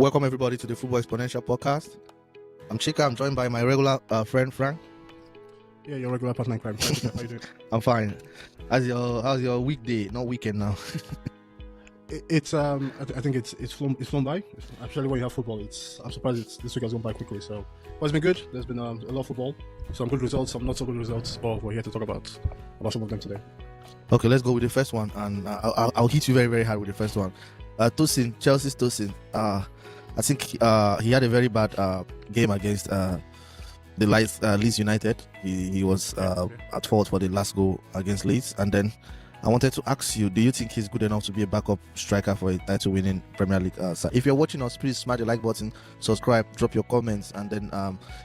Welcome everybody to the Football Exponential Podcast. I'm Chika. I'm joined by my regular friend Frank. Yeah, your regular partner in crime. How you doing? I'm fine. How's your weekday? Not weekend now. I think it's flown by. Actually, when you have football, I'm surprised this week has gone by quickly. So, but it's been good. There's been a lot of football. Some good results, some not so good results. But we're here to talk about some of them today. Okay, let's go with the first one, and I'll hit you very, very hard with the first one. Chelsea's Tosin. I think he had a very bad game against the Leeds United. He was at fault for the last goal against Leeds, and then I wanted to ask you, do you think he's good enough to be a backup striker for a title-winning Premier League side? If you're watching us, please smash the like button, subscribe, drop your comments, and then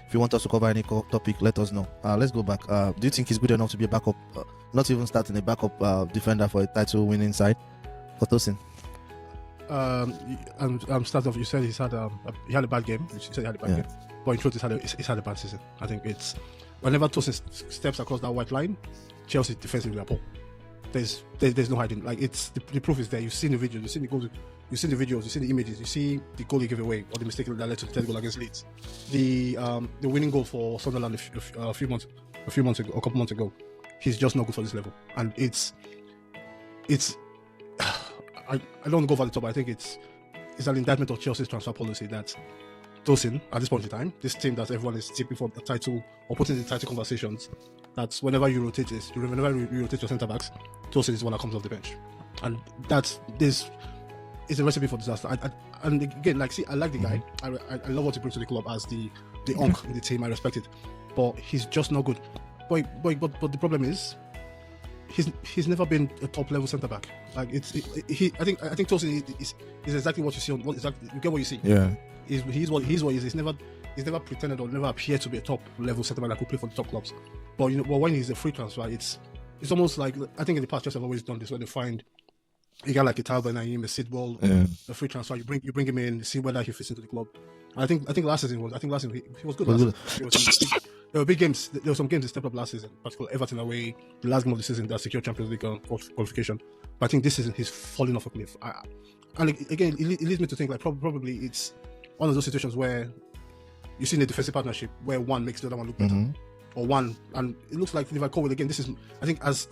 if you want us to cover any topic, let us know. Let's go back. Do you think he's good enough to be a backup, not even starting a backup defender for a title-winning side for Tosin? Start off. You said he had a bad game. You said he had a bad game, but in truth, he's had a bad season. I think it's whenever Tosin steps across that white line, Chelsea defensively are poor. There's no hiding. Like the proof is there. You've seen the videos, you've seen the goals, you've seen the videos, you've seen the images, you see the goal he gave away or the mistake that led to the third goal against Leeds. The winning goal for Sunderland a few months ago, a couple months ago. He's just not good for this level, and it's. I don't want to go over the top, but I think it's an indictment of Chelsea's transfer policy that Tosin, at this point in time, this team that everyone is tipping for the title or putting in the title conversations, that whenever you rotate your centre backs, Tosin is the one that comes off the bench, and this is a recipe for disaster. And again, I like the guy. I love what he brings to the club as the onk in the team. I respect it, but he's just not good. But the problem is, he's never been a top level centre back. Like I think Tosin is exactly what you see you get what you see. Yeah. He's what he is. He's never pretended or never appeared to be a top level centre back that could play for the top clubs. But when he's a free transfer, it's almost like, I think in the past Chelsea have always done this, when they find a guy like a Talbot and a Sidball, a free transfer, you bring him in, see whether he fits into the club. And I think last season he was good. There were big games. There were some games that stepped up last season, particularly Everton away, the last game of the season that secured Champions League qualification. But I think this season he's falling off a cliff. And again, it leads me to think like probably it's one of those situations where you see in a defensive partnership where one makes the other one look better, or one, and it looks like Levi Colwill again. This is, I think, as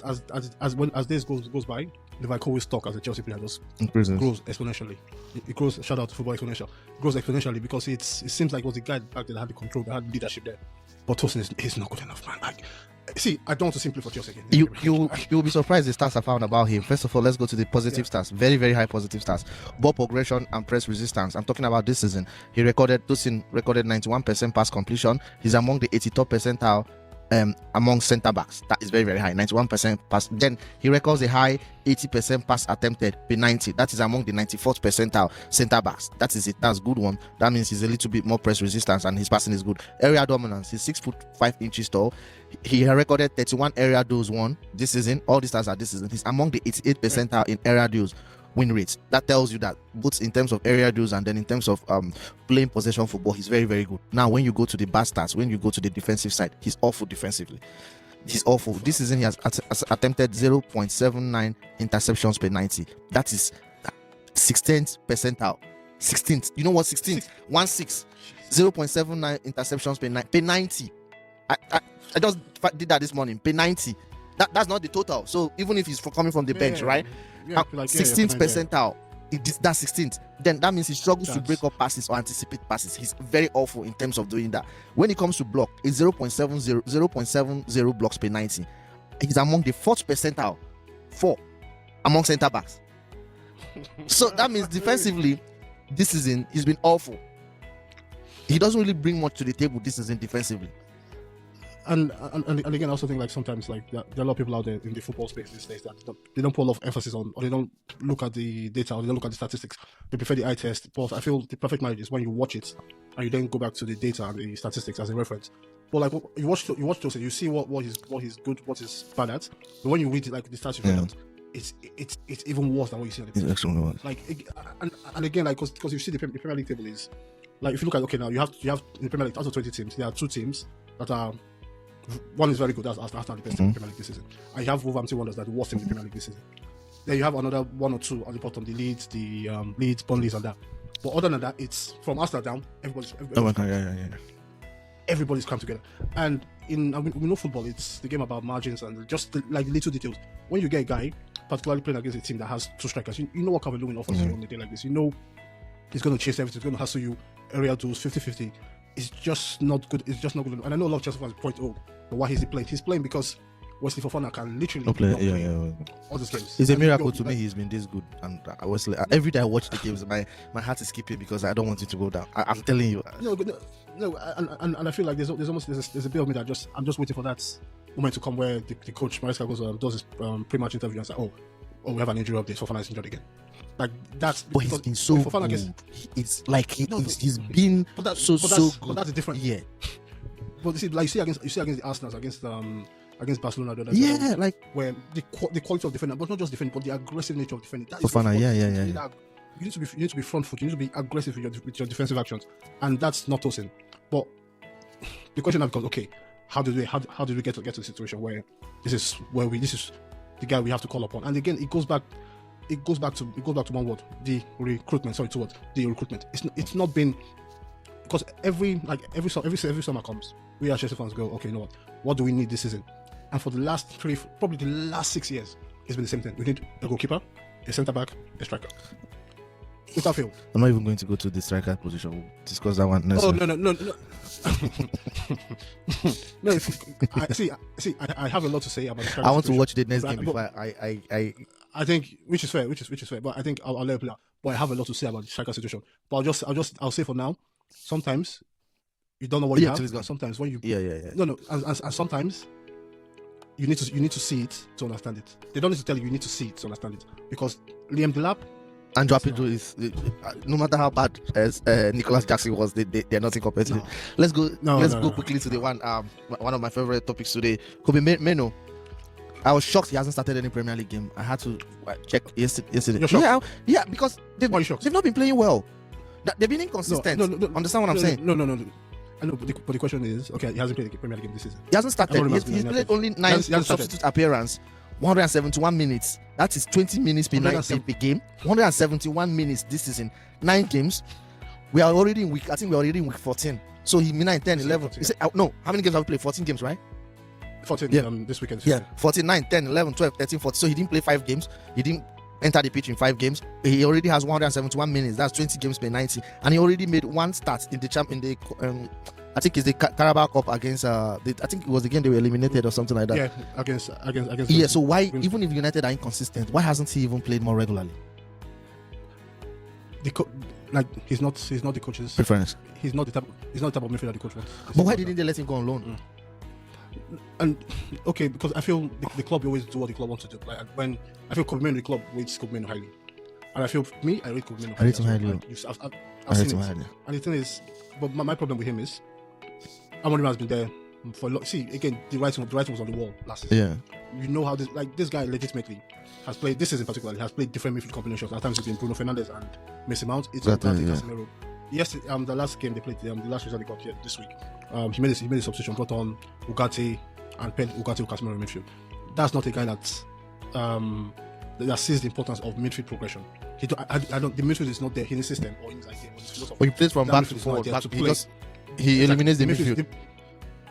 days goes by, Levi Colwill's stock as a Chelsea player just grows exponentially. It grows. Shout out to Football Exponential. It grows exponentially because it seems like it was the guy back that had the control, that had leadership there. But Tosin is not good enough, man. Like, see, I don't want to simply for Chelsea again. You'll be surprised the stats I found about him. First of all, let's go to the positive stats. Very, very high positive stats. Ball progression and press resistance. I'm talking about this season. Tosin recorded 91% pass completion. He's among the 82nd percentile among centre backs. That is very, very high. 91% pass. Then he records a high 80% pass attempted per 90. That is among the 94th percentile centre backs. That is it. That's a good one. That means he's a little bit more press resistance and his passing is good. Area dominance. He's 6'5" tall. He recorded 31 area duels won this season. All these stats are this season. He's among the 88th percentile in area duels win rates. That tells you that both in terms of area duels and then in terms of playing possession football, he's very, very good. Now, when you go to the bad stats, when you go to the defensive side, he's awful defensively. He's awful. This season he has attempted 0.79 interceptions per 90. That is 16th percentile. 16th. You know what? 16th. 1-6. 0.79 interceptions per 90. I just did that this morning. Per 90. That's not the total. So even if he's coming from the bench, right? 16th percentile. That's 16th. Then that means he struggles to break up passes or anticipate passes. He's very awful in terms of doing that. When it comes to block, it's 0.70 blocks per 90. He's among the 4th percentile, 4 among centre backs. So that means defensively, this season he's been awful. He doesn't really bring much to the table this season defensively. And again, I also think like sometimes like there are a lot of people out there in the football space these days that they don't put a lot of emphasis on, or they don't look at the data, or they don't look at the statistics. They prefer the eye test. But I feel the perfect marriage is when you watch it and you then go back to the data and the statistics as a reference. But like you watch Tosin, you see what he's good, what he's bad at. But when you read it, like the stats you find out, it's even worse than what you see on the pitch. It's actually worse. Like and again, like because you see the Premier League table is like, if you look at, okay, now you have in the Premier League out of 20 teams, there are 2 teams that are. One is very good, that's Arsenal, the best team in the Premier League this season. And you have Wolverhampton Wanderers, that the worst team in the Premier League this season. Then you have another 1 or 2 on the bottom, the Leeds, Burnleys, and that. But other than that, it's from Arsenal down. Everybody's everybody's come together. And we know football, it's the game about margins and just like little details. When you get a guy, particularly playing against a team that has 2 strikers, you know what Calvert-Lewin offers you on a day like this. You know he's going to chase everything, he's going to hustle you, aerial duels, 50-50. It's just not good. It's just not good. And I know a lot of Chelsea fans point, but why is he playing? He's playing because Wesley Fofana can literally play all these games. It's a miracle to me he's been this good. And Wesley, every day I watch the games, my heart is skipping because I don't want it to go down. I'm telling you. No, and I feel like there's a bit of me that I'm just waiting for that moment to come where the coach Maresca does his pre-match interview and says, oh, we have an injury update. Fofana is injured again. Like that's. But he's been so Fofana good. It's like he's been so good. But that's a different. Yeah. But you see against the Arsenal, against Barcelona, like where the quality of defending, but not just defending, but the aggressive nature of defending. Fofana, You need to be front foot. You need to be aggressive with your defensive actions, and that's not Tosin. But the question now becomes, okay, how did we get to the situation where this is the guy we have to call upon? And again, it goes back to one word: the recruitment. Sorry, 2 words: the recruitment. It's not been, because every summer comes, we as Chelsea fans go, okay, you know what do we need this season? And for the last 6 years, it's been the same thing. We need a goalkeeper, a centre back, a striker. Without fail. I'm not even going to go to the striker position. We'll discuss that one next. Oh no. No, I have a lot to say about the striker. I want to watch the next game before I think which is fair. But I think I'll let it play out. But I have a lot to say about the striker situation. But I'll say for now, sometimes you don't know what you have. Sometimes when you No, and sometimes you need to see it to understand it. They don't need to tell you need to see it to understand it, because Liam Delap and Joao Pedro is, no matter how bad as Nicholas Jackson was, they're not competitive. No. Let's go quickly to the one of my favorite topics today. Kobi Menno. I was shocked he hasn't started any Premier League game. I had to check yesterday. You're shocked? Yeah, because they've not been playing well. They've been inconsistent. No. Understand what I'm saying? No. I know, but the question is, okay, he hasn't played the Premier League game this season. He hasn't started. He's played only 9 substitute appearance. 171 minutes. That is 20 minutes per game. 171 minutes this season. 9 games. We are already in week 14. So he 9, 10, 11. No, how many games have we played? 14 games, right? 14 this weekend. Yeah, 14, 9, 10, 11, 12, 13, 14. So he didn't play 5 games. He didn't enter the pitch in 5 games. He already has 171 minutes. That's 20 games per 90. And he already made 1 start in the I think it's the Carabao Cup against I think it was the game they were eliminated or something like that. Yeah, against. Yeah, so why, even if United are inconsistent, why hasn't he even played more regularly? He's not the coach's preference. He's not the type of midfielder the coach wants. But why didn't they let him go on loan? And okay, because I feel the club always do what the club wants to do. Like when I feel Kobi Menno, the club rates Kobi Menno highly, and I feel I rate Kobi Menno. I rate him highly. I've seen it. And the thing is, but my problem with him is, Amorim has been there for a lot. See, again, the writing was on the wall last season. Yeah, you know how this guy legitimately has played. This season particularly has played different midfield combinations. At times it's been Bruno Fernandes and Mason Mount. It's Casemiro. Yes, the last game they played, the last result they got here this week, he made a substitution, brought on Ugarte and paired Ugarte with Casemiro in midfield. That's not a guy that sees the importance of midfield progression. The midfield is not there in his system or in his idea. He plays from back to forward because he eliminates the midfield.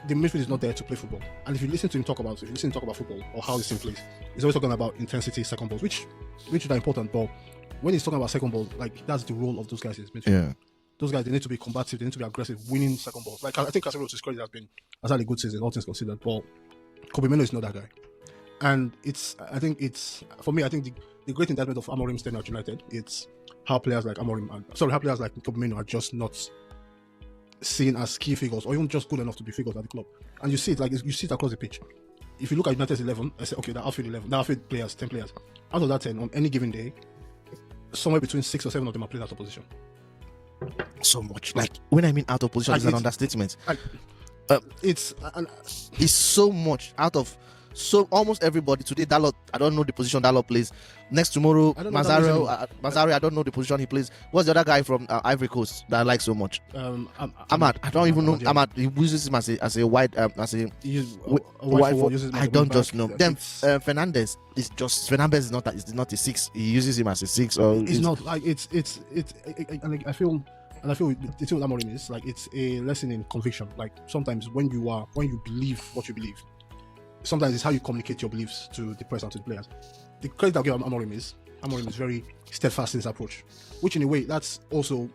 The midfield is not there to play football. And if you listen to him talk about football or how this team plays, he's always talking about intensity, second balls, which are important. But when he's talking about second balls, like that's the role of those guys in midfield. Yeah. Those guys, they need to be combative, they need to be aggressive, winning second balls. Like I think Casemiro, to his credit, has had a good season, all things considered. But Kobi Menno is not that guy. And for me, I think the great indictment of Amorim's tenure at United, it's how players like Kobi Menno are just not seen as key figures or even just good enough to be figures at the club. And you see it across the pitch. If you look at United's 11, I say, okay, the outfield 11, the outfield players, 10 players. Out of that 10, on any given day, somewhere between 6 or 7 of them are playing out of position. So much. Like when I mean out of position, it's an understatement. It's so much out of So almost everybody today, Dalot, I don't know the position Dalot plays. Next tomorrow, Mazzaro, I don't know the position he plays. What's the other guy from Ivory Coast that I like so much? Ahmad. I don't even know Ahmad. He uses him as a wide I don't just know. Then Fernandez is not a 6. He uses him as a 6. Or it's not like it's and I feel the thing with Amorim is like it's a lesson in conviction. Like sometimes when you believe what you believe, sometimes it's how you communicate your beliefs to the press and to the players. The credit I give Amorim is very steadfast in his approach, which in a way that's also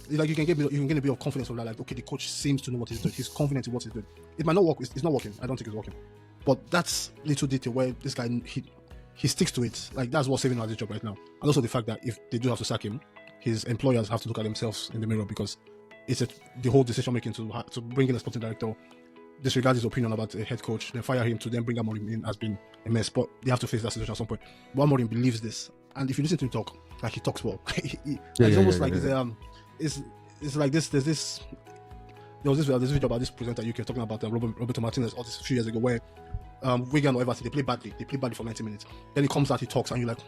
like you can get a bit of confidence from that. Like, okay, the coach seems to know what he's doing. He's confident in what he's doing. It might not work. It's not working. I don't think it's working. But that's little detail where this guy he sticks to it. Like that's what's saving him at his job right now. And also the fact that if they do have to sack him, his employers have to look at themselves in the mirror because it's the whole decision making to bring in a sporting director, disregard his opinion about a head coach, then fire him to then bring Amorim in has been a mess. But they have to face that situation at some point. But Amorim believes this, and if you listen to him talk, like he talks well. It's almost like it's like this. There was this video about this presenter UK talking about Roberto Martinez all this a few years ago where Wigan or Everton they play badly for 90 minutes. Then he comes out, he talks, and you're like,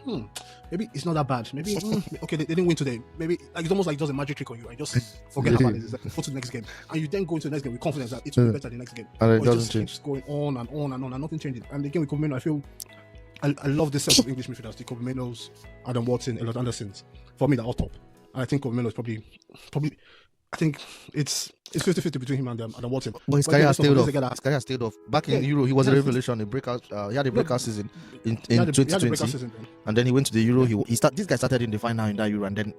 maybe it's not that bad. Maybe okay, they didn't win today. Maybe like it's almost like it does a magic trick on you and just forget how bad it is. Like, go to the next game, and you then go into the next game with confidence that it will be better the next game. And it just keeps going on and on and on, and nothing changes. And again with Kobi Menno, I feel I love this set of English midfielders: the Kobi Mennos, Adam Watson, Elliot Andersons. For me, they're all top. And I think Kobi Menno is probably. I think it's 50-50 between him and Adam Watson. But his career stayed off. Back in Euro, he was a revelation. He had a breakout season in 2020. And then he went to the Euro. This guy started in the final in that Euro, and then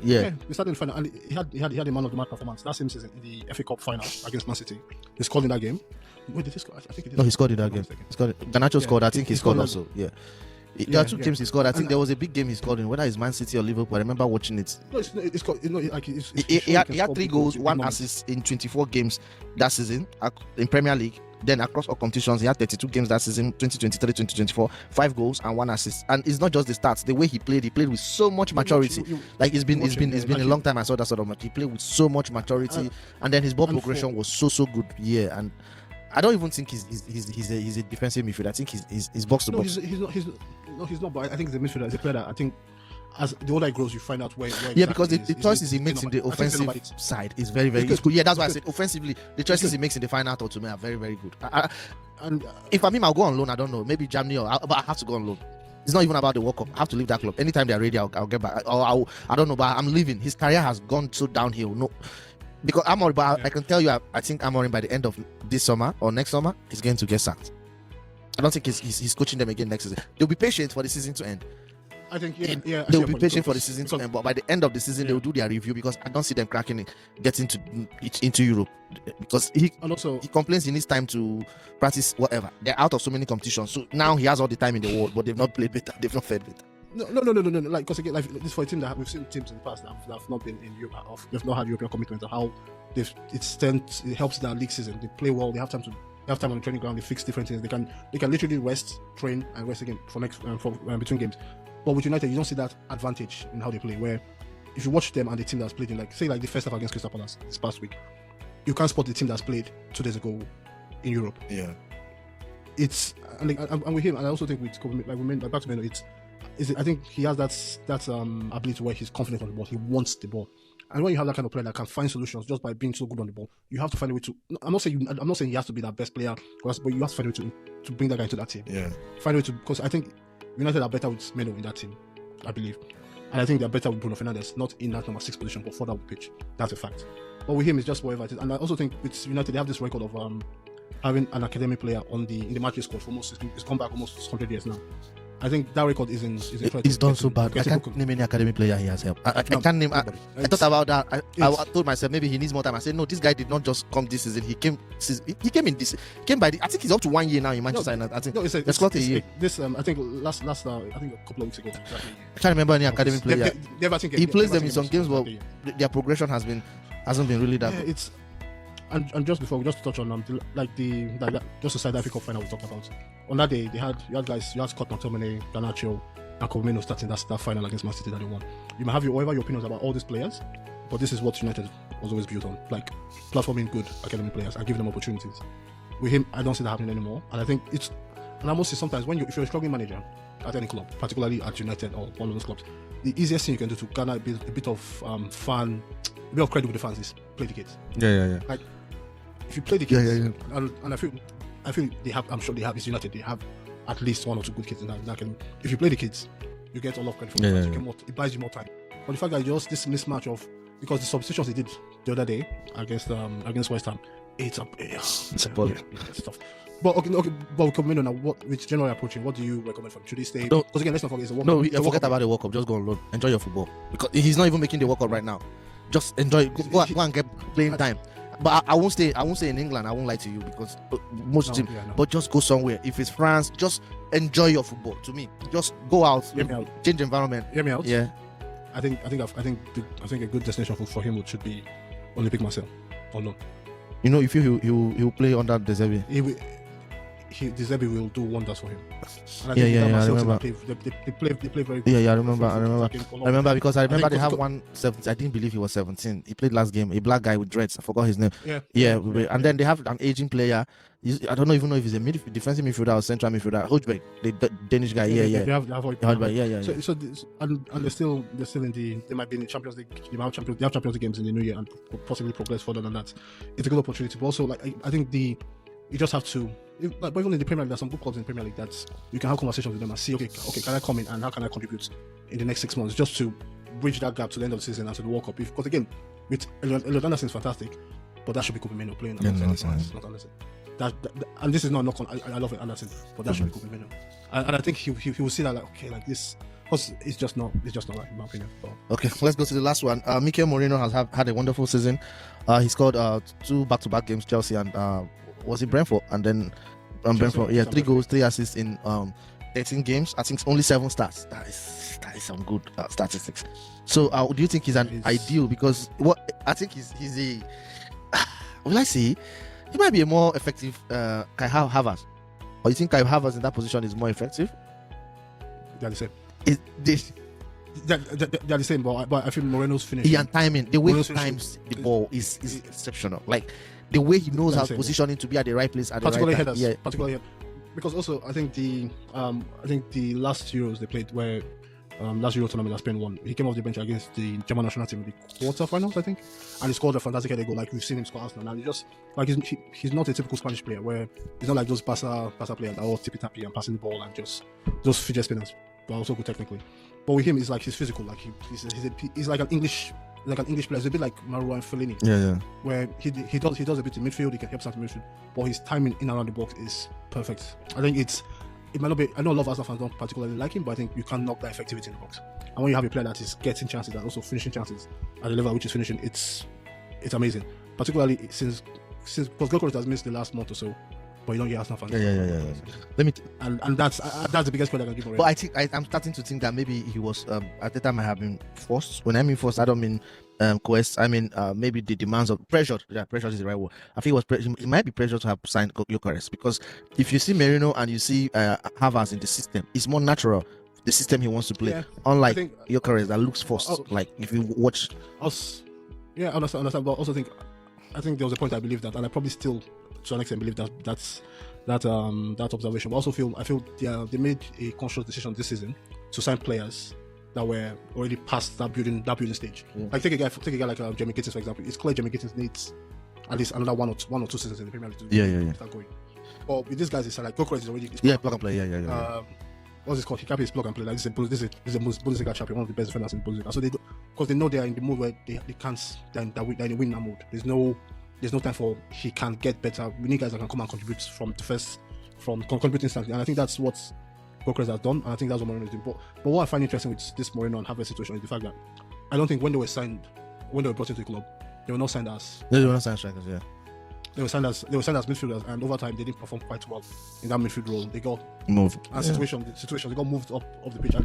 he started in the final, and he had a man of the match performance that same season in the FA Cup final against Man City. He scored in that game. Wait, did he score? I think he did. No, he scored in that game. Garnacho scored. I think he scored also. Yeah. There are two games he scored. I think there was a big game he scored in, whether it's Man City or Liverpool. I remember watching it. He had 3 goals, 1 assist in 24 games that season in Premier League. Then across all competitions, he had 32 games that season, 2023-2024, 5 goals and 1 assist. And it's not just the stats. The way he played with so much maturity. Like it's been a long time I saw that sort of match. He played with so much maturity, and then his ball progression was so good. Yeah, and I don't even think he's a defensive midfielder. I think he's box to box. He's not. But I think he's a midfielder. He's a player that I think as the older he grows, you find out where because the choices he makes in the offensive side is very, very good. Yeah, that's why I said offensively, the choices he makes in the final third to me are very, very good. And if I'm him, I'll go on loan. I don't know, maybe Germany, but I have to go on loan. It's not even about the World Cup. I have to leave that club. Anytime they're ready, I'll get back. I don't know, but I'm leaving. His career has gone so downhill. No. Because Amorim, but I can tell you, I think Amorim by the end of this summer or next summer, he's going to get sacked. I don't think he's coaching them again next season. They'll be patient for the season to end. I think they'll be patient for the season to end, but by the end of the season, they'll do their review because I don't see them cracking it, getting into Europe. Because he complains he needs time to practice whatever. They're out of so many competitions, so now he has all the time in the world, but they've not played better. They've not fed better. No. Like, because again, like this for a team that we've seen teams in the past that have not been in Europe, they've not had European commitment, and how it helps their league season. They play well. They have time on the training ground. They fix different things. They can literally rest, train, and rest again for between games. But with United, you don't see that advantage in how they play. Where if you watch them and the team that's played in the first half against Crystal Palace this past week, you can't spot the team that's played 2 days ago in Europe. Yeah, it's and with him, and I also think with Kobi, back to Menno, I think he has that ability where he's confident on the ball. He wants the ball, and when you have that kind of player that can find solutions just by being so good on the ball, you have to find a way to. I'm not saying he has to be that best player, but you have to find a way to bring that guy into that team. Yeah, find a way to, because I think United are better with Maino in that team, I believe, and I think they're better with Bruno Fernandes, not in that number 6 position, but further up the pitch. That's a fact. But with him, it's just whatever it is. And I also think with United, they have this record of having an academic player in the match squad for almost. It's come back almost 100 years now. I think that record is incredible. He's done so bad. I can't name any academy player he has helped. I can't name. I thought about that. I told myself maybe he needs more time. I said no. This guy did not just come this season. He came in this. Came by. I think he's up to 1 year now in Manchester United. I think it's got a year. This I think last I think a couple of weeks ago. Exactly. I can't remember any academy player. He plays them in some games, but their progression hasn't been really that good. It's and just before we just touch on just aside the FA Cup final we talked about. On that day, you had Scott McTominay, Garnacho, and Kobi Menno starting that final against Man City that they won. You might have your opinions about all these players, but this is what United was always built on, like platforming good academy players and giving them opportunities. With him, I don't see that happening anymore, and I think And I must say sometimes if you're a struggling manager at any club, particularly at United or one of those clubs, the easiest thing you can do to garner a bit of credit with the fans is play the kids. Yeah. Like if you play the kids, and I feel they have. I'm sure they have. It's United. They have at least 1 or 2 good kids in that academy. If you play the kids, you get a lot of credit from the fans. It buys you more time. But the fact that just this mismatch of, because the substitutions they did the other day against West Ham, it's appalling. Stuff. But but coming on now, which generally approaching, what do you recommend from? Should he stay? No. Because again, let's not forget, it's a World Cup. Forget about the World Cup. Just go on loan. Enjoy your football, because he's not even making the World Cup right now. Just enjoy. Go and get playing time. But I won't stay in England. I won't lie to you, because most teams. But just go somewhere. If it's France, just enjoy your football. To me, just go out, change environment. Hear me out. Yeah. I think a good destination for him should be Olympic Marseille. Or no? You know, if he'll play under De Zerbi. De Zerbi will do wonders for him. And I remember. They play very good. Yeah, I remember because I remember they have one 17. I didn't believe he was 17. He played last game. A black guy with dreads. I forgot his name. Yeah. And then they have an aging player. I don't even know if he's a defensive midfielder or central midfielder. Hojbjerg, the Danish guy. Yeah. They have Hojbjerg. So they're still in they might be in the Champions League. They have Champions League games in the new year and possibly progress further than that. It's a good opportunity. But also, I think you just have to, but even in the Premier League, there's some good clubs in the Premier League that you can have conversations with them and see, okay, can I come in and how can I contribute in the next 6 months, just to bridge that gap to the end of the season and to the World Cup. Because again, with Elliot Anderson is fantastic, but that should be Kobi Menno playing alongside not Anderson. And this is not a knock on. I love Anderson, but that should be Kobi Menno. And I think he will see that like this. Because it's just not right, in my opinion. Okay, let's go to the last one. Mikael Merino has had a wonderful season. He scored 2 back-to-back games, Chelsea and was it Brentford? And then Brentford, 3 goals, 3 assists in 13 games. I think only 7 starts. That is some good statistics. So, do you think he's an ideal? Because I think he's a. Will I say he might be a more effective Kai Havertz, or you think Kai Havertz in that position is more effective? They're the same. They're the same, but I feel Moreno's finish. Yeah, and timing. The way he times the ball is exceptional. Like the way he knows how to position it to be at the right place at the right time. Yeah, particularly because also I think the last Euros they played, where last Euro tournament that Spain won, he came off the bench against the German national team in the quarterfinals, I think, and he scored a fantastic header goal. Like we've seen him score Arsenal, and he just like he's not a typical Spanish player where he's not like those Barca players that are all tippy tappy and passing the ball and just those fidget spinners, but also good technically. But with him, it's like he's physical, like he's like an English player. It's a bit like Marouane Fellaini. Yeah. Where he does a bit in midfield, he can help out in midfield, but his timing in and around the box is perfect. I think it might not be. I know a lot of Arsenal fans don't particularly like him, but I think you can't knock that effectivity in the box. And when you have a player that is getting chances and also finishing chances at the level at which he's finishing, it's amazing. Particularly since because Goldcross has missed the last month or so, but you don't get Arsenal fans. Yeah. Let me. And that's the biggest credit I can give him. But I think I'm starting to think that maybe he was at the time I have been forced. When I mean forced, I don't mean coerced. I mean maybe the demands of pressure. Yeah, pressure is the right word. I think it might be pressure to have signed Gyökeres, because if you see Merino and you see Havertz in the system, it's more natural. The system he wants to play, unlike Gyökeres that looks forced. Like if you watch us, I understand. But also I think there was a point I believe that, and I probably still to an extent believe that observation. But I feel they made a conscious decision this season to sign players that were already past that building stage. Yeah. Like take a guy like Jamie Gittins, for example. It's clear Jamie Gittins needs at least another one or two seasons in the Premier League to start going. But with these guys, it's like Gyökeres is already plug and play. Yeah. What's it called? He can't be plug and play. Like this is a Bundesliga champion, one of the best defenders in Bundesliga. So because they know they are in the mood where they can't. They're in the winner mode. There's no time for he can get better. We need guys that can come and contribute from contributing instantly. And I think that's what Gyökeres has done. And I think that's what Moreno is doing. But what I find interesting with this Moreno and Havertz situation is the fact that I don't think when they were brought into the club, they were not signed as. They were not signed strikers. Yeah. They were signed as midfielders, and over time they didn't perform quite well in that midfield role. They got moved. And situation they got moved up the pitch, and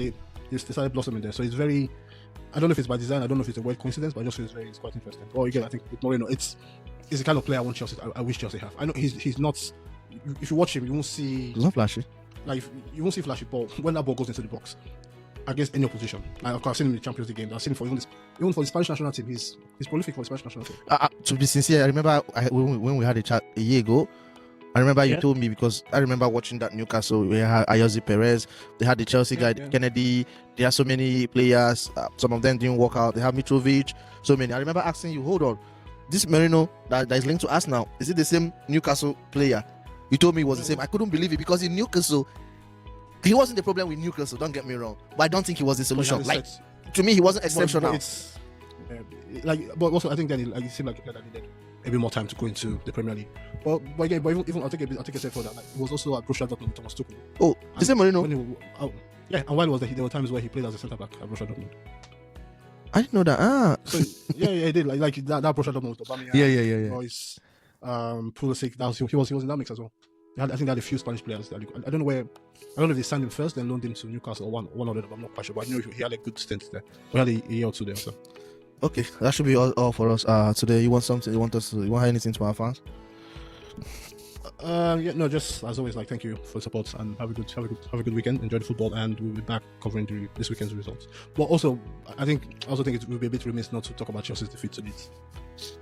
they started blossoming there. So it's very. I don't know if it's by design. I don't know if it's a weird coincidence, but I just feel it's quite interesting. But again, I think with Moreno, it's the kind of player I wish Chelsea have. I know he's not. If you watch him, you won't see. He's not flashy. Like you won't see flashy ball when that ball goes into the box against any opposition. I've seen him in the Champions League games. I've seen him even for the Spanish national team. He's prolific for the Spanish national team. To be sincere, I remember when we had a chat a year ago, I remember you told me, because I remember watching that Newcastle. We had Ayoze Perez. They had the Chelsea guy, Kennedy. There are so many players. Some of them didn't work out. They have Mitrovic. So many. I remember asking you, hold on, this Merino that is linked to us now, is it the same Newcastle player? You told me it was the same. I couldn't believe it, because in Newcastle, he wasn't the problem with Newcastle. Don't get me wrong, but I don't think he was the solution. Like, to me, he wasn't exceptional. But also I think that it seemed like that he needed a bit more time to go into the Premier League. But again, even I'll take a step further. Like, it was also at Borussia Dortmund with Thomas Tuchel. Oh, the same Merino. And while he was there were times where he played as a centre back at Borussia Dortmund. I didn't know that. So he did like that Borussia Dortmund with Aubameyang. Yeah. Royce, Pulisic. He was in that mix as well. I think they had a few Spanish players. I don't know if they signed him first, then loaned him to Newcastle, or one of them. I'm not quite sure, but I know he had a good stint there. We had a year or two there. So. Okay, that should be all for us today. You want something? You want anything to our fans? Just as always, thank you for the support, and have a good weekend. Enjoy the football, and we'll be back covering this weekend's results. But also, I think it will be a bit remiss not to talk about Chelsea's defeat to Leeds.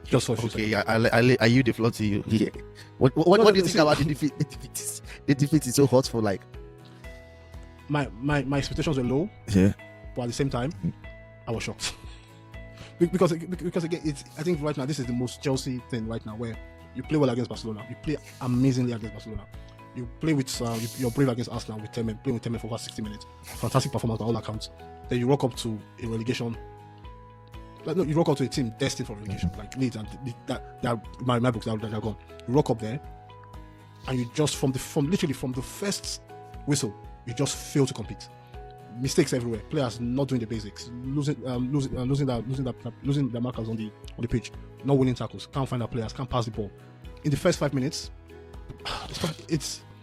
Just for a few seconds. I yield the floor to you. Yeah. What do you think about the defeat? The defeat is so hurtful. Like, my expectations were low. Yeah. But at the same time, I was shocked. Because again, I think right now this is the most Chelsea thing right now, where you play well against Barcelona, you play amazingly against Barcelona, you play with you're brave against Arsenal with 10 men, playing with 10 men for over 60 minutes, fantastic performance by all accounts. Then you rock up to a relegation. You rock up to a team destined for relegation, like Leeds, and my books they're gone. You rock up there, and you just from the first whistle, you just fail to compete. Mistakes everywhere. Players not doing the basics, losing their markers on the pitch, not winning tackles, can't find our players, can't pass the ball. In the first 5 minutes,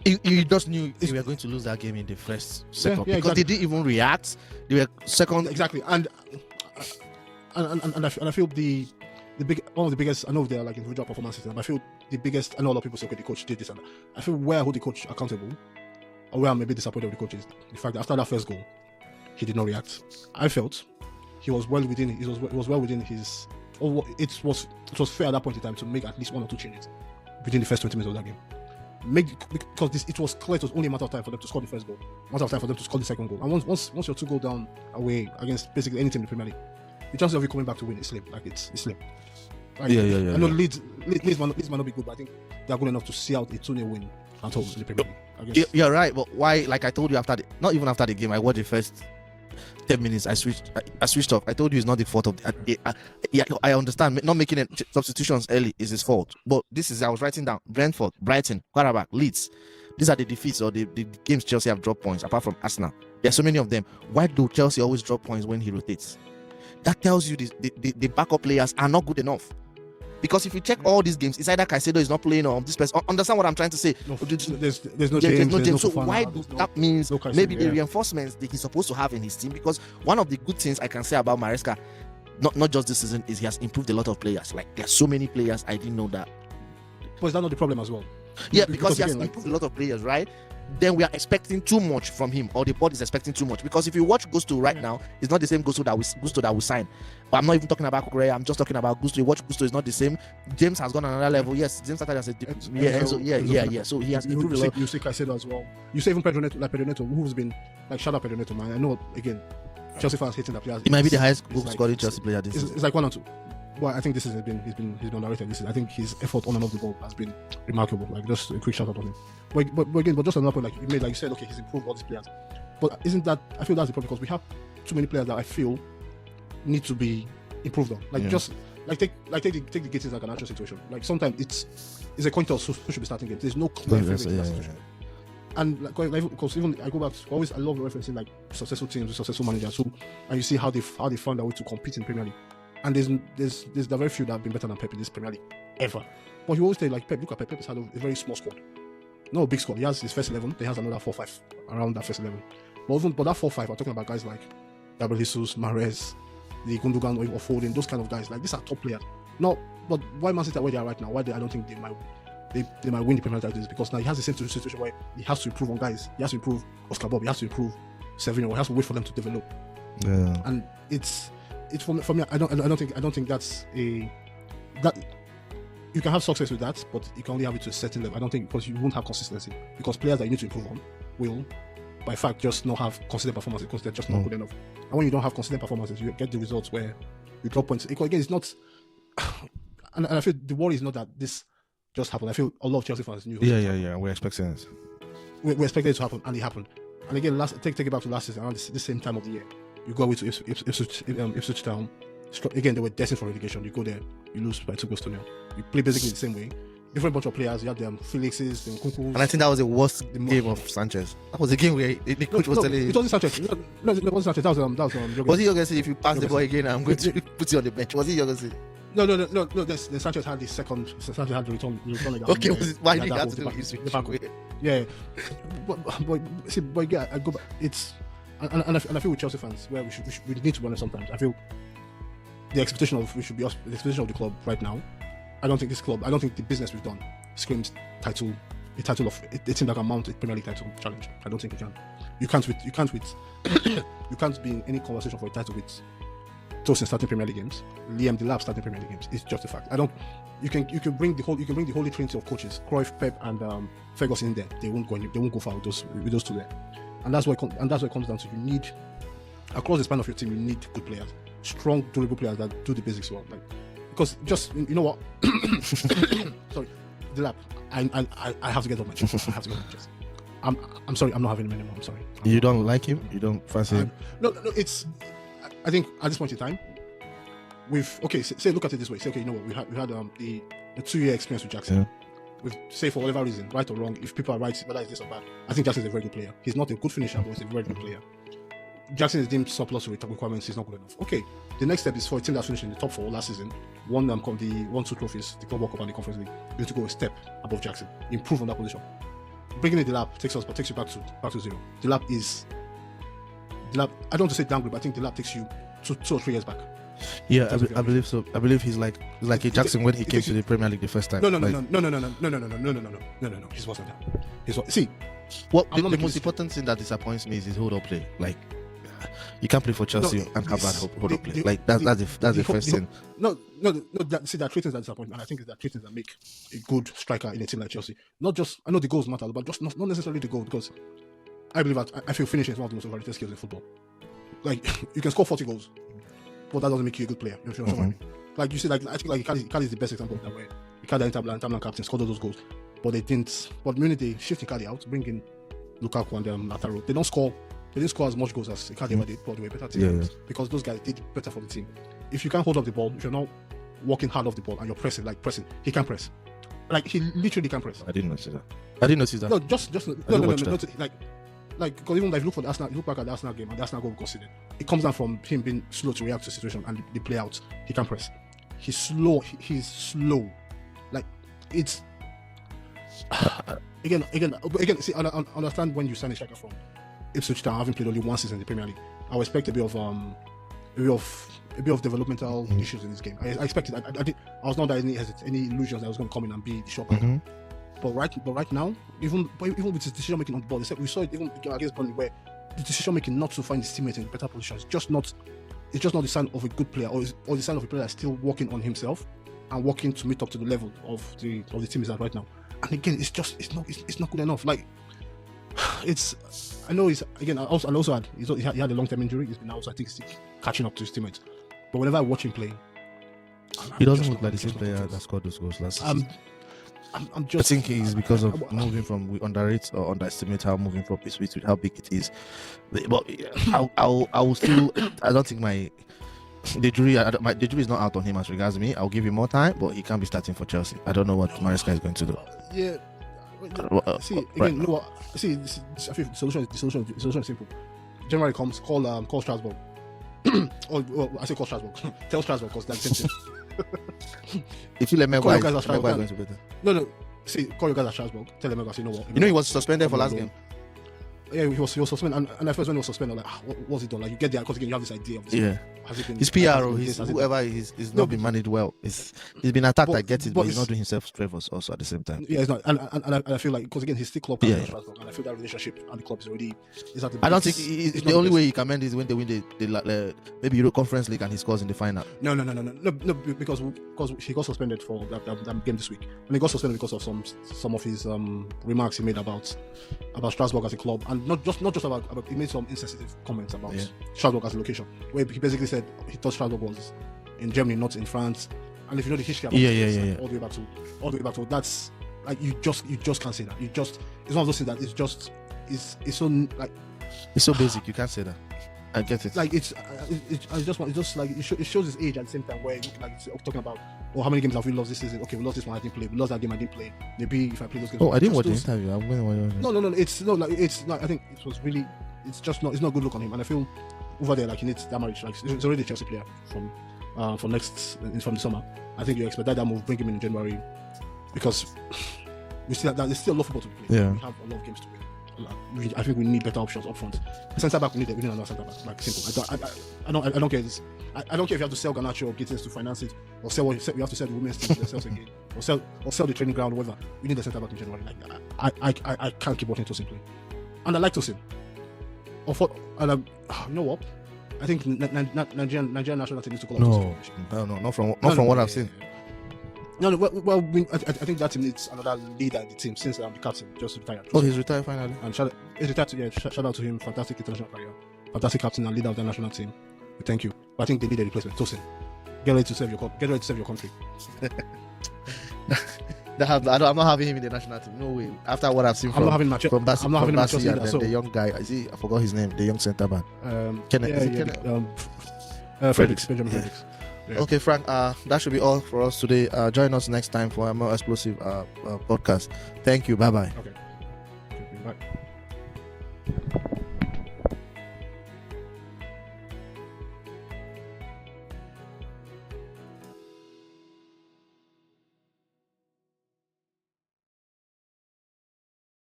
you just knew we were going to lose that game in the first second, because exactly. They didn't even react. They were second. Exactly, and I feel one of the biggest. I know they're like individual performances, but I feel the biggest. I know a lot of people say, okay, the coach did this, and I feel where I hold the coach accountable, or where I'm maybe disappointed with the coach is the fact that after that first goal, he did not react. I felt he was well within. It was well within his. It was fair at that point in time to make at least 1 or 2 changes within the first 20 minutes of that game. Because it was clear it was only a matter of time for them to score the first goal, matter of time for them to score the second goal. And once you're 2 goals down away against basically any team in the Premier League, the chances of you coming back to win is slim. Like it's slim. Like, I know Leeds might not be good, but I think they're good enough to see out a 2-0 win at home in the Premier League. You're right, but why? Like I told you not even after the game, I watched the first 10 minutes. I switched off. I told you it's not the fault of I understand not making substitutions early is his fault, but I was writing down Brentford, Brighton, Qarabağ, Leeds. These are the defeats or the games Chelsea have dropped points, apart from Arsenal. There are so many of them. Why do Chelsea always drop points when he rotates? That tells you the backup players are not good enough. Because if you check all these games, it's either Caicedo is not playing or this person. Understand what I'm trying to say? No, there's no James. So why do that means maybe the reinforcements that he's supposed to have in his team? Because one of the good things I can say about Maresca, not just this season, is he has improved a lot of players. Like there's so many players I didn't know that. But is that not the problem as well? Yeah, because he has improved a lot of players, right? Then we are expecting too much from him, or the board is expecting too much. Because if you watch Gusto right now, it's not the same Gusto that we signed. But I'm not even talking about Kukurea. I'm just talking about Gusto. You watch Gusto, is not the same. James has gone another level. Yes, James started as a So he has improved a lot. You say Caicedo as well. You say even Pedro Neto, who's been like shout out Pedro Neto, man. I know again, Chelsea fans hating that player. It might be the highest goal scoring Chelsea player this season. It's like 1 or 2. Well, I think he's been underrated. I think his effort on and off the ball has been remarkable. Like just a quick shout out on him. But just another point, like you said, okay, he's improved all these players. But isn't that? I feel that's the problem because we have too many players that I feel need to be improved on. Like just take the Gittins like an actual situation. Like sometimes it's a coin toss who should be starting games. There's no clear favorite in that situation. And because even I go back, I love referencing like successful teams with successful managers and you see how they found a way to compete in the Premier League. And there's very few that have been better than Pep in this Premier League ever. But you always say like Pep, look at Pep. Pep has had a very small squad, no big squad. He has his first 11. Then he has another 4-5 around that first 11. But that 4-5, we're talking about guys like Gabriel Jesus, Mahrez, the Gundogan or Foden, those kind of guys. Like these are top players. No, but why Man City are where they are right now? Why I don't think they might win the Premier League is because now he has the same situation where he has to improve on guys. He has to improve Oscar Bob. He has to improve Severino. He has to wait for them to develop. Yeah. And it's for me. I don't think that's that. you can have success with that, but you can only have it to a certain level. I don't think, because you won't have consistency, because players that you need to improve on will, by fact, just not have consistent performances because they're just not good enough. And when you don't have consistent performances, you get the results where you drop points. Again, it's not, and I feel the worry is not that this just happened. I feel a lot of Chelsea fans knew. Yeah. We're expecting it. We expected it to happen, and it happened. And again, take it back to last season, around this same time of the year. You go away to Ipswich Town. Again, they were destined for relegation. You go there, you lose by 2-0. You play basically the same way. Different bunch of players. You had them Felixes, them Kunkus. And I think that was the worst game of Sanchez. That was a game where the coach was telling. It wasn't Sanchez. No, it wasn't Sanchez. That was Was he going to say, if you pass the ball again, I'm going to put you on the bench? Was he going to say? No. Then Sanchez had the second. Sanchez had the return. Okay, why did he have to do it? Yeah, but yeah, I go back. It's and I feel with Chelsea fans where we need to be honest sometimes. I feel the expectation of the club right now. I don't think the business we've done screams title. A title of a team that can mount a Premier League title challenge. I don't think it can. You can't be in any conversation for a title with Tosin starting Premier League games, Liam Delap starting Premier League games. It's just a fact. You can bring the holy trinity of coaches, Cruyff, Pep, and Ferguson in there. They won't go far with those two there. And that's what it comes down to. You need, across the span of your team, you need good players, strong, durable players that do the basics well. Like, because just, you know what? Sorry, Delap. I have to get off my chest. I'm sorry. I'm not having him anymore. I'm sorry. You don't like him? You don't fancy him? No. It's. I think at this point in time, say look at it this way. Say, okay, you know what? We had the 2-year experience with Jackson. With, say, for whatever reason, right or wrong, if people are right, whether it's this or bad, I think Jackson is a very good player. He's not a good finisher, but he's a very good player. Jackson is deemed surplus to requirements. He's not good enough. Okay, the next step is for a team that's finished in the top 4 last season, won the 1-2 trophies, the Club World Cup and the Conference League. You need to go a step above Jackson, improve on that position. Bringing in Delap takes you back to zero. Delap. I don't want to say downgrade, but I think Delap takes you 2 or 3 years back. Yeah, I believe so. I believe he's like a Jackson when he came to the Premier League the first time. No. He's worse than that. See, the most important thing that disappoints me is his hold-up play. Like, you can't play for Chelsea and have bad hold-up play. Like that's the first thing. No. See, there are 3 things that disappoint me, and I think there are 3 things that make a good striker in a team like Chelsea. Not just, I know the goals matter, but just not necessarily the goal, because I believe that I feel finishing is one of the most overrated skills in football. Like, you can score 40 goals, but that doesn't make you a good player. You know what I mean? Like, you see, like I think like Icardi is the best example of that, where Icardi Inter Milan captain scored all those goals, but they didn't. But when they shift Icardi out, bring in Lukaku and Lautaro, they didn't score as much goals as Icardi ever did, but they were better team because those guys did better for the team. If you can't hold up the ball, if you're not working hard off the ball and you're pressing, he can't press. Like, he literally can't press. I didn't notice that. No, just no. Like, because even like look back at the Arsenal game and the Arsenal goal we conceded. It comes down from him being slow to react to the situation and the play out. He can't press. He's slow. He's slow. Like, it's again. See, I understand when you sign a striker from Ipswich Town, having played only 1 season in the Premier League. I would expect a bit of developmental issues in this game. I expected. I was not under any illusions that I was going to come in and be the shot. But right now, even with his decision making on the ball, we saw it even against Burnley, where the decision making not to find his teammates in better positions, it's just not the sign of a good player, or the sign of a player that's still working on himself and working to meet up to the level of the team is at right now. And again, it's not good enough. Like, I know he had a long-term injury. He's been out, so I think he's still catching up to his teammates. But whenever I watch him play, he doesn't look like the same player that scored those goals last season. I'm just. I think it's because of moving from, we underrate or underestimate how moving from Ipswich to how big it is. But I will still. I don't think the jury is not out on him as regards me. I'll give him more time, but he can't be starting for Chelsea. I don't know what Maresca is going to do. Yeah. See again. Right, you know what? See, I think the solution is simple. Generally, call Strasbourg. I say call Strasbourg. Tell Strasbourg, because that's the same thing. If you let me call your guys at Strasbourg. No. See, call your guys at Strasbourg. Tell them, you know what? You know he was suspended for last game. he was suspended, and at first when he was suspended, I'm like, what was he done? Like, you get there because again you have this idea of this. Yeah. Has it been, His PRO, whoever he's not been managed well. He's been attacked. I get it, but he's not doing himself favors also at the same time. Yeah, it's not, and I feel like because again he's still club captain at Strasbourg, and I feel that relationship and the club is already is at the. I don't think the only way he can mend is when they win the maybe Euro Conference League and he scores in the final. No, because he got suspended for that game this week, and he got suspended because of some of his remarks he made about Strasbourg as a club, and not just about he made some insensitive comments about Strasbourg as a location, where he basically said he thought Strasbourg was in Germany, not in France. And if you know the history about all the way back to that's like you just can't say that. It's one of those things that it's so like it's so basic. You can't say that. I get it. Like it shows his age at the same time, where like it's talking about how many games have we lost this season? Okay, we lost this one, I didn't play. We lost that game, I didn't play. Maybe if I play those games. I didn't watch the interview. I'm going. No. It's not. I think it was really. It's just not. It's not a good look on him, and I feel over there like he needs that marriage. Like he's already a Chelsea player from the summer. I think you expect that move, bring him in January, because we still there's still a lot of football to play. Yeah. We have a lot of games to play. I think we need better options up front. Centre back, we need another centre back. Like simple. I don't care. I don't care if you have to sell Garnacho or Gittins to finance it, or sell what you have to sell the women's team themselves again, or sell the training ground, or whatever. We need a centre back in January. Like I can't keep watching Tosin play, and I like Tosin. You know what? I think Nigerian national team needs to call No, not from what I've seen. No. Well, I think that team needs another leader in the team since the captain just retired. Oh, he's retired finally. And he's retired. Shout out to him. Fantastic international career. Fantastic captain and leader of the national team. Thank you. But I think they need a replacement. Tosin, get ready to serve your country. I'm not having him in the national team. No way. After what I've seen from Bassi and the young guy, I forgot his name, the young centre back. Kenneth. Benjamin Fredericks. Yeah. Okay, Frank. That should be all for us today. Join us next time for a more explosive podcast. Thank you. Bye bye. Okay. Bye.